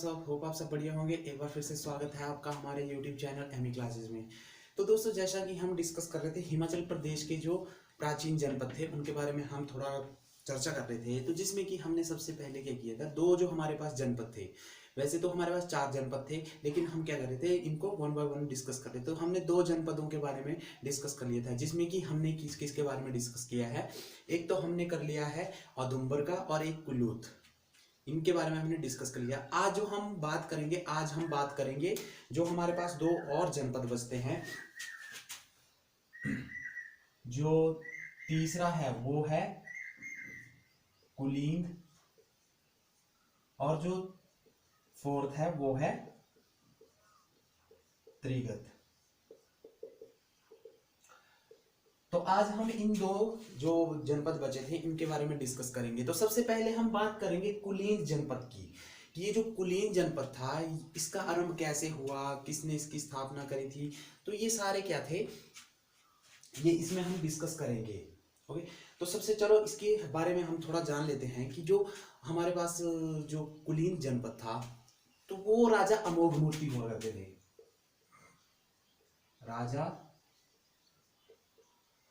सब होप आप सब बढ़िया होंगे। एक बार फिर से स्वागत है आपका हमारे यूट्यूब चैनल एमई क्लासेस में। तो दोस्तों, जैसा कि हम डिस्कस कर रहे थे हिमाचल प्रदेश के जो प्राचीन जनपद थे उनके बारे में हम थोड़ा चर्चा कर रहे थे। तो जिसमें कि हमने सबसे पहले क्या किया था, दो जो हमारे पास जनपद थे, वैसे तो हमारे पास 4 जनपद थे, लेकिन हम क्या कर रहे थे, इनको वन बाय वन डिस्कस कर रहे थे। तो हमने 2 जनपदों के बारे में डिस्कस कर लिया था, जिसमें कि हमने किस किस के बारे में डिस्कस किया है। एक तो हमने कर लिया है औदुंबर का और एक कुल्लूथ, इनके बारे में हमने डिस्कस कर लिया। आज हम बात करेंगे जो हमारे पास 2 और जनपद बचते हैं। जो तीसरा है वो है कुलीन और जो फोर्थ है वो है त्रिगत। तो आज हम इन 2 जो जनपद बचे थे इनके बारे में डिस्कस करेंगे। तो सबसे पहले हम बात करेंगे कुलीन जनपद की, कि ये जो कुलीन जनपद था इसका आरंभ कैसे हुआ, किसने इसकी स्थापना करी थी। तो ये सारे क्या थे, ये इसमें हम डिस्कस करेंगे। ओके, तो सबसे चलो इसके बारे में हम थोड़ा जान लेते हैं कि जो हमारे पास जो कुलीन जनपद था तो वो राजा अमोघ मूर्ति हुआ करते थे। राजा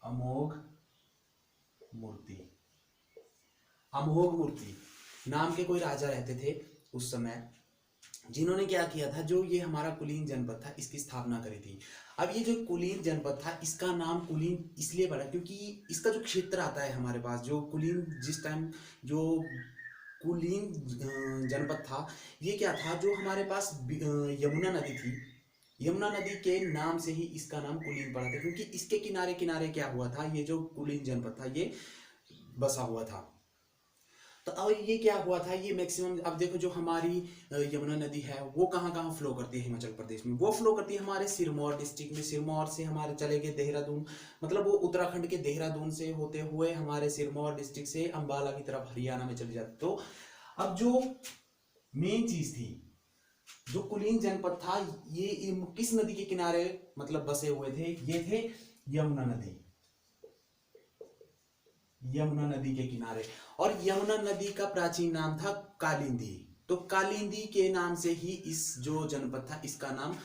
अमोघ मूर्ति, अमोघ मूर्ति नाम के कोई राजा रहते थे उस समय, जिन्होंने क्या किया था, जो ये हमारा कुलीन जनपद था इसकी स्थापना करी थी। अब ये जो कुलीन जनपद था इसका नाम कुलीन इसलिए पड़ा क्योंकि इसका जो क्षेत्र आता है हमारे पास, जो कुलीन जिस टाइम जो कुलीन जनपद था ये क्या था, जो हमारे पास यमुना नदी थी, यमुना नदी के नाम से ही इसका नाम कुलीन पड़ा था, क्योंकि इसके किनारे किनारे क्या हुआ था, ये जो कुलीन जनपद था ये बसा हुआ था। तो अब ये क्या हुआ था, ये मैक्सिमम, अब देखो जो हमारी यमुना नदी है वो कहाँ कहाँ फ्लो करती है हिमाचल प्रदेश में, वो फ्लो करती है हमारे सिरमौर डिस्ट्रिक्ट में। सिरमौर से हमारे चले गए देहरादून, मतलब वो उत्तराखंड के देहरादून से होते हुए हमारे सिरमौर डिस्ट्रिक्ट से अंबाला की तरफ हरियाणा में चली जाती। तो अब जो मेन चीज थी, जो कुलीन जनपद था ये किस नदी के किनारे मतलब बसे हुए थे, ये थे यमुना नदी, यमुना नदी के किनारे। और यमुना नदी का प्राचीन नाम था कालिंदी। तो कालिंदी के नाम से ही इस जो जनपद था इसका नाम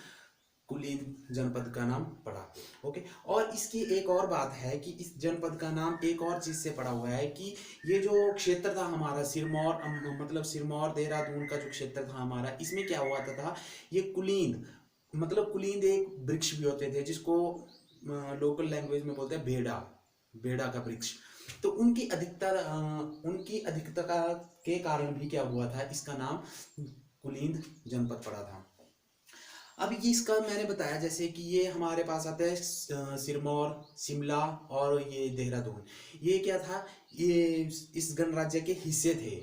कुलीन जनपद का नाम पड़ा। ओके, और इसकी एक और बात है कि इस जनपद का नाम एक और चीज से पड़ा हुआ है कि ये जो क्षेत्र था हमारा सिरमौर, मतलब सिरमौर देहरादून का जो क्षेत्र था हमारा, इसमें क्या हुआ था, ये कुलीन, मतलब कुलीन एक वृक्ष भी होते थे जिसको लोकल लैंग्वेज में बोलते हैं बेड़ा, बेड़ा का वृक्ष। तो उनकी अधिकता के कारण भी क्या हुआ था, इसका नाम कुलीन जनपद पड़ा था। अब ये इसका मैंने बताया जैसे कि ये हमारे पास आता है सिरमौर, शिमला और ये देहरादून, ये क्या था, ये इस गणराज्य के हिस्से थे।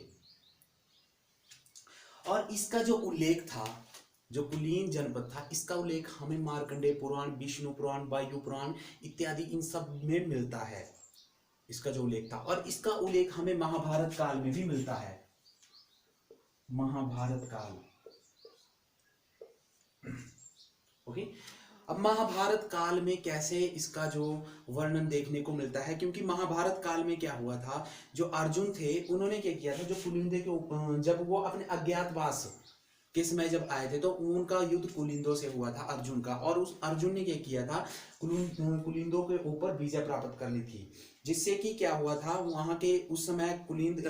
और इसका जो उल्लेख था, जो कुलीन जनपद था, इसका उल्लेख हमें मार्कंडेय पुराण, विष्णु पुराण, वायु पुराण इत्यादि इन सब में मिलता है, इसका जो उल्लेख था। और इसका उल्लेख हमें महाभारत काल में भी मिलता है, महाभारत काल। ओके, अब महाभारत काल में कैसे इसका जो वर्णन देखने को मिलता है, क्योंकि महाभारत काल में क्या हुआ था, जो अर्जुन थे उन्होंने क्या किया था, जो कुलिंदे के ऊपर जब वो अपने अज्ञातवास के समय जब आए थे तो उनका युद्ध कुलिंदों से हुआ था अर्जुन का, और उस अर्जुन ने क्या किया था, कुलिंदों के ऊपर विजय प्राप्त कर ली थी, जिससे कि क्या हुआ था, वहां के उस समय कुलिंद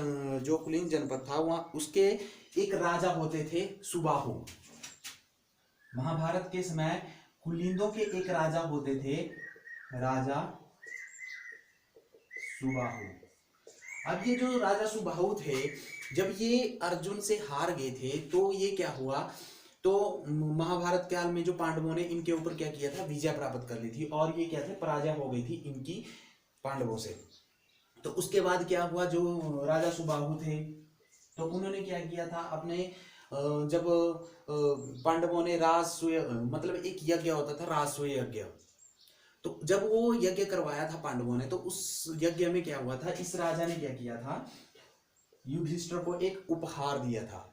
जो कुलिंद जनपद था वहां उसके एक राजा होते थे सुबाहु। महाभारत के समय कुलिंदों के एक राजा होते थे, राजा सुबाहु। अब ये जो राजा सुबाहु थे, जब ये अर्जुन से हार गए थे तो ये क्या हुआ, तो महाभारत काल में जो पांडवों ने इनके ऊपर क्या किया था, विजय प्राप्त कर ली थी, और ये क्या थे, पराजय हो गई थी इनकी पांडवों से। तो उसके बाद क्या हुआ, जो राजा सुबाहु थे तो उन्होंने क्या किया था, अपने जब पांडवों ने राजसूय, मतलब एक यज्ञ होता था राजसूय यज्ञ, तो जब वो यज्ञ करवाया था पांडवों ने, तो उस यज्ञ में क्या हुआ था, इस राजा ने क्या किया था, युधिष्ठिर को एक उपहार दिया था।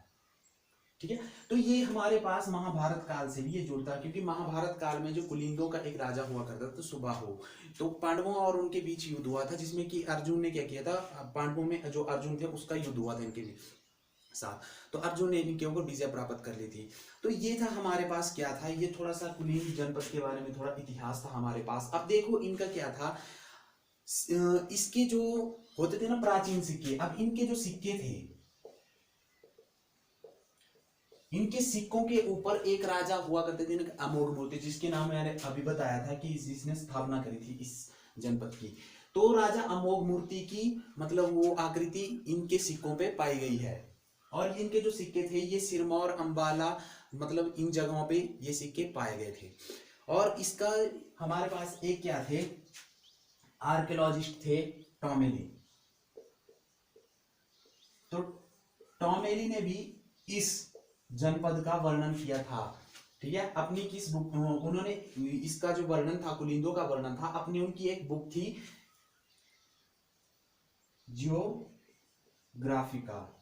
ठीक है, तो ये हमारे पास महाभारत काल से भी ये जुड़ता है, क्योंकि महाभारत काल में जो कुलिंदों का एक राजा हुआ करता था सुबाहु, तो पांडवों और उनके बीच युद्ध हुआ था, जिसमें कि अर्जुन ने क्या किया था, पांडवों में जो अर्जुन थे उसका युद्ध हुआ था इनके बीच। साथ। तो अर्जुन ने इनके ऊपर विजय प्राप्त कर ली थी। तो ये था हमारे पास क्या था, ये थोड़ा सा कुलीन जनपद के बारे में थोड़ा इतिहास था हमारे पास। अब देखो इनका क्या था, इसके जो होते थे ना प्राचीन सिक्के, अब इनके जो सिक्के थे, इनके सिक्कों के ऊपर एक राजा हुआ करते थे ना, अमोघ मूर्ति, जिसके नाम मैंने अभी बताया था कि जिसने स्थापना करी थी इस जनपद की। तो राजा अमोघ मूर्ति की मतलब वो आकृति इनके सिक्कों पे पाई गई है। और इनके जो सिक्के थे ये सिरमौर, अंबाला, मतलब इन जगहों पे ये सिक्के पाए गए थे। और इसका हमारे पास एक क्या थे, आर्कियोलॉजिस्ट थे टॉमेली। तो टॉमेली ने भी इस जनपद का वर्णन किया था, ठीक है, अपनी किस बुक, उन्होंने इसका जो वर्णन था, कुलिंदों का वर्णन था, अपनी उनकी एक बुक थी जियोग्राफिका।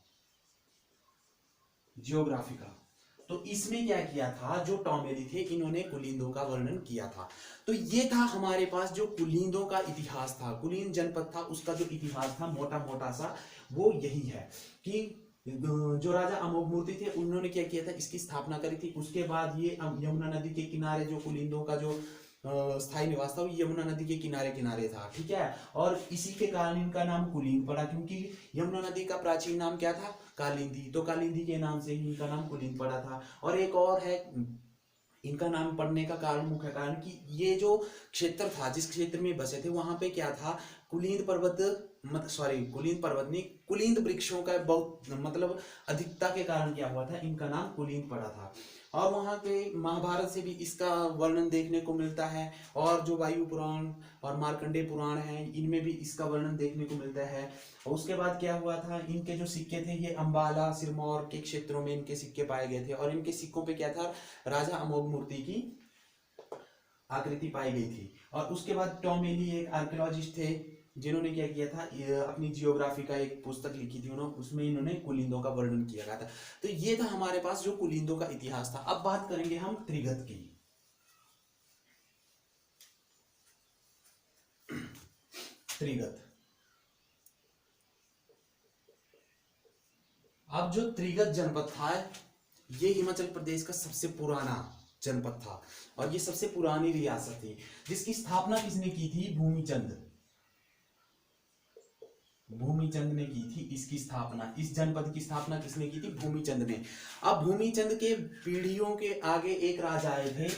तो इसमें क्या किया था, जो टॉमेली थे इन्होंने कुलिंदों का वर्णन किया था। तो ये था हमारे पास जो कुलिंदों का इतिहास था, कुलीन जनपद था, उसका जो इतिहास था मोटा मोटा सा वो यही है कि जो राजा अमोघ मूर्ति थे उन्होंने क्या किया था, इसकी स्थापना करी थी। उसके बाद ये यमुना नदी के किनारे जो कुलिंदों का जो स्थायी निवास था वो यमुना नदी के किनारे किनारे था, ठीक है। और इसी के कारण इनका नाम कुलीन पड़ा, क्योंकि यमुना नदी का प्राचीन नाम क्या था, कालिंदी। तो कालिंदी के नाम से ही इनका नाम कुलीन पड़ा था। और एक और है इनका नाम पड़ने का कारण, मुख्य कारण कि ये जो क्षेत्र था, जिस क्षेत्र में बसे थे, वहां पे क्या था, कुलीन पर्वत, कुलीन पर्वत नहीं, कुलीन वृक्षों का बहुत मतलब अधिकता के कारण क्या हुआ था, इनका नाम कुलीन पड़ा था। और वहाँ के महाभारत से भी इसका वर्णन देखने को मिलता है। और जो वायु पुराण और मार्कंडेय पुराण है, इनमें भी इसका वर्णन देखने को मिलता है। और उसके बाद क्या हुआ था, इनके जो सिक्के थे ये अंबाला, सिरमौर के क्षेत्रों में इनके सिक्के पाए गए थे। और इनके सिक्कों पे क्या था, राजा अमोघ मूर्ति की आकृति पाई गई थी। और उसके बाद टॉमेली एक आर्कियोलॉजिस्ट थे, जिन्होंने क्या किया था, अपनी जियोग्राफी का एक पुस्तक लिखी थी उन्होंने, उसमें इन्होंने कुलिंदों का वर्णन किया गया था। तो ये था हमारे पास जो कुलिंदों का इतिहास था। अब बात करेंगे हम त्रिगत की। त्रिगत, अब जो त्रिगत जनपद था ये हिमाचल प्रदेश का सबसे पुराना जनपद था और ये सबसे पुरानी रियासत थी, जिसकी स्थापना किसने की थी, भूमिचंद ने की थी इसकी स्थापना। इस जनपद की स्थापना किसने की थी, भूमिचंद ने। अब भूमिचंद के पीढ़ियों के आगे एक राजा आए थे,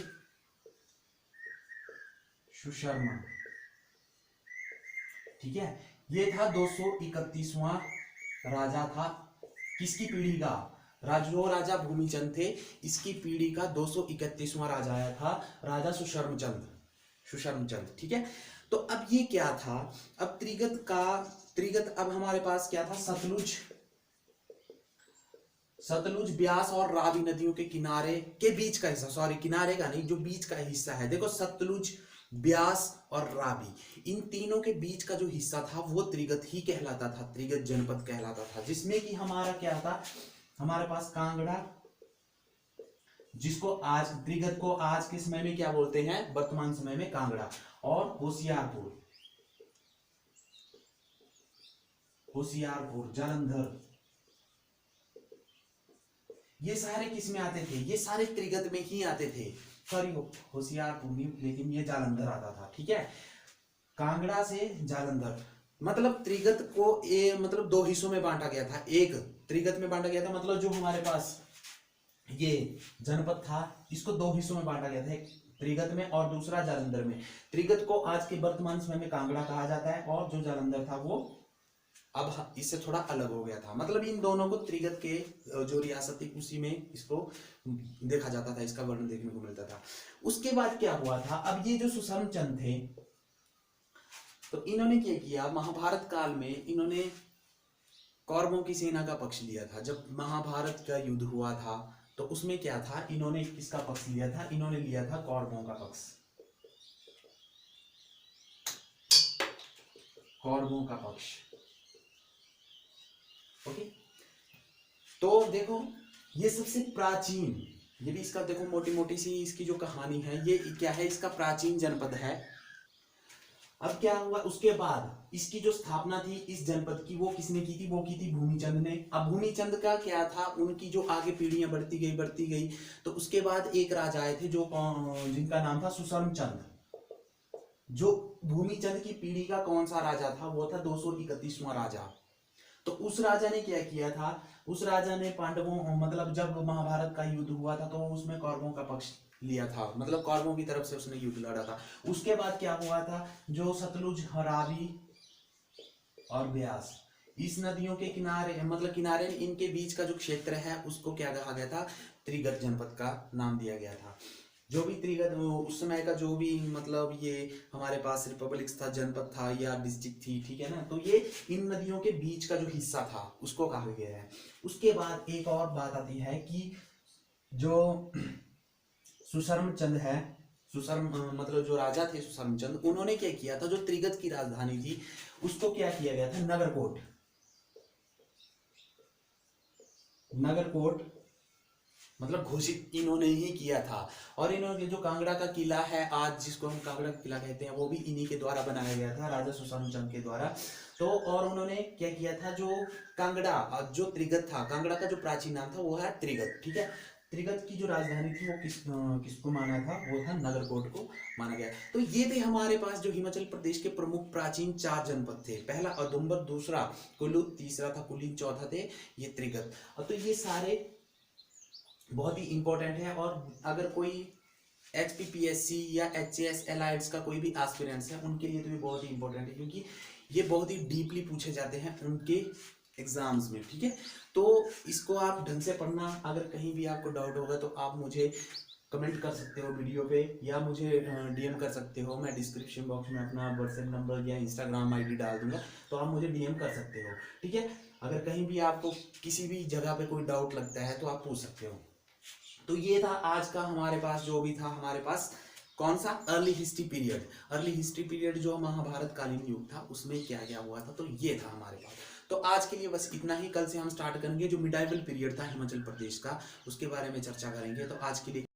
सुशर्मा, ठीक है। ये था 231वां राजा था, किसकी पीढ़ी का, जो राजा भूमिचंद थे इसकी पीढ़ी का 231वां राजा आया था, राजा सुशर्मचंद, ठीक है। तो अब ये क्या था, अब त्रिगत अब हमारे पास क्या था, सतलुज, ब्यास और रावी नदियों के किनारे के बीच का हिस्सा, सॉरी किनारे का नहीं, जो बीच का हिस्सा है, देखो सतलुज, ब्यास और रावी, इन तीनों के बीच का जो हिस्सा था वो त्रिगत ही कहलाता था, त्रिगत जनपद कहलाता था। जिसमें कि हमारा क्या था, हमारे पास कांगड़ा, जिसको आज त्रिगत को आज के समय में क्या बोलते हैं, वर्तमान समय में कांगड़ा, और होशियारपुर, जालंधर, ये सारे किस में आते थे, ये सारे त्रिगत में ही आते थे। सॉरी होशियारपुर नहीं, लेकिन ये जालंधर आता था, ठीक है। कांगड़ा से जालंधर, मतलब त्रिगत को मतलब दो हिस्सों में बांटा गया था। एक त्रिगत में बांटा गया था, मतलब जो हमारे पास ये जनपद था इसको दो हिस्सों में बांटा गया था, एक त्रिगत में और दूसरा जालंधर में। त्रिगत को आज के वर्तमान समय में कांगड़ा कहा जाता है और जो जालंधर था वो अब इससे थोड़ा अलग हो गया था। मतलब इन दोनों को त्रिगत के जो रियासत थी उसी में इसको देखा जाता था, इसका वर्णन देखने को मिलता था। उसके बाद क्या हुआ था, अब ये जो सुशर्मचंद थे तो इन्होंने क्या किया, महाभारत काल में इन्होंने कौरवों की सेना का पक्ष लिया था। जब महाभारत का युद्ध हुआ था तो उसमें क्या था, इन्होंने किसका पक्ष लिया था, इन्होंने लिया था कौरवों का पक्ष, कौरवों का पक्ष, ओके। तो देखो ये सबसे प्राचीन, ये भी इसका देखो मोटी मोटी सी इसकी जो कहानी है, ये क्या है, इसका प्राचीन जनपद है अब क्या हुआ, उसके बाद इसकी जो स्थापना थी इस जनपद की, वो किसने की थी, वो की थी भूमिचंद ने। अब भूमिचंद का क्या था, उनकी जो आगे पीढ़ियां बढ़ती गई, तो उसके बाद एक राजा आए थे जो जिनका नाम था सुशर्म चंद। जो भूमिचंद की पीढ़ी का कौन सा राजा था, वो था 231वां राजा। तो उस राजा ने क्या किया था, उस राजा ने पांडवों, मतलब जब महाभारत का युद्ध हुआ था तो उसमें कौरवों का पक्ष लिया था, मतलब कौरवों की तरफ से उसने युद्ध लड़ा था। उसके बाद क्या हुआ था, जो सतलुज, रावी और ब्यास, इस नदियों के किनारे, मतलब किनारे, इनके बीच का जो क्षेत्र है उसको क्या कहा गया था, त्रिगत जनपद का नाम दिया गया था। जो भी त्रिगत उस समय का जो भी, मतलब ये हमारे पास रिपब्लिक था, जनपद था या डिस्ट्रिक्ट थी, ठीक है ना, तो ये इन नदियों के बीच का जो हिस्सा था उसको कहा गया है। उसके बाद एक और बात आती है कि जो सुशर्म चंद है, मतलब जो राजा थे सुशर्म चंद, उन्होंने क्या किया था, जो त्रिगत की राजधानी थी उसको क्या किया गया था, नगरकोट, नगरकोट मतलब घोषित इन्होंने ही किया था। और इन्होंने जो कांगड़ा का किला है आज, जिसको हम कांगड़ा का किला कहते हैं, वो भी इन्हीं के द्वारा बनाया गया था, राजा सुशांत चंद के द्वारा। तो और उन्होंने क्या किया था, जो कांगड़ा, जो त्रिगत था, कांगड़ा का जो प्राचीन नाम था वो है त्रिगत, ठीक है। त्रिगत की जो राजधानी थी वो किसको माना था, वो था नगरकोट को माना गया। तो ये थे हमारे पास जो हिमाचल प्रदेश के प्रमुख प्राचीन 4 जनपद थे। पहला औदुंबर, दूसरा कुल्लू, तीसरा था कुलीन, चौथा थे ये त्रिगत। तो ये सारे बहुत ही इंपॉर्टेंट है। और अगर कोई HPPSC या HAS एलाइड्स का कोई भी एस्पिरेंट्स है, उनके लिए तो ये बहुत ही इंपॉर्टेंट है, क्योंकि ये बहुत ही डीपली पूछे जाते हैं उनके एग्जाम्स में, ठीक है। तो इसको आप ढंग से पढ़ना। अगर कहीं भी आपको डाउट होगा तो आप मुझे कमेंट कर सकते हो वीडियो पे, या मुझे DM कर सकते हो। मैं डिस्क्रिप्शन बॉक्स में अपना व्हाट्सएप नंबर या Instagram ID डाल दूंगा, तो आप मुझे DM कर सकते हो, ठीक है। अगर कहीं भी आपको किसी भी जगह पे कोई डाउट लगता है तो आप पूछ सकते हो। तो ये था आज का हमारे पास, जो भी था हमारे पास, कौन सा, early history period. Early history period जो महाभारत कालीन युग था उसमें क्या क्या हुआ था, तो ये था हमारे पास। तो आज के लिए बस इतना ही। कल से हम स्टार्ट करेंगे जो मिडाइवल पीरियड था हिमाचल प्रदेश का, उसके बारे में चर्चा करेंगे। तो आज के लिए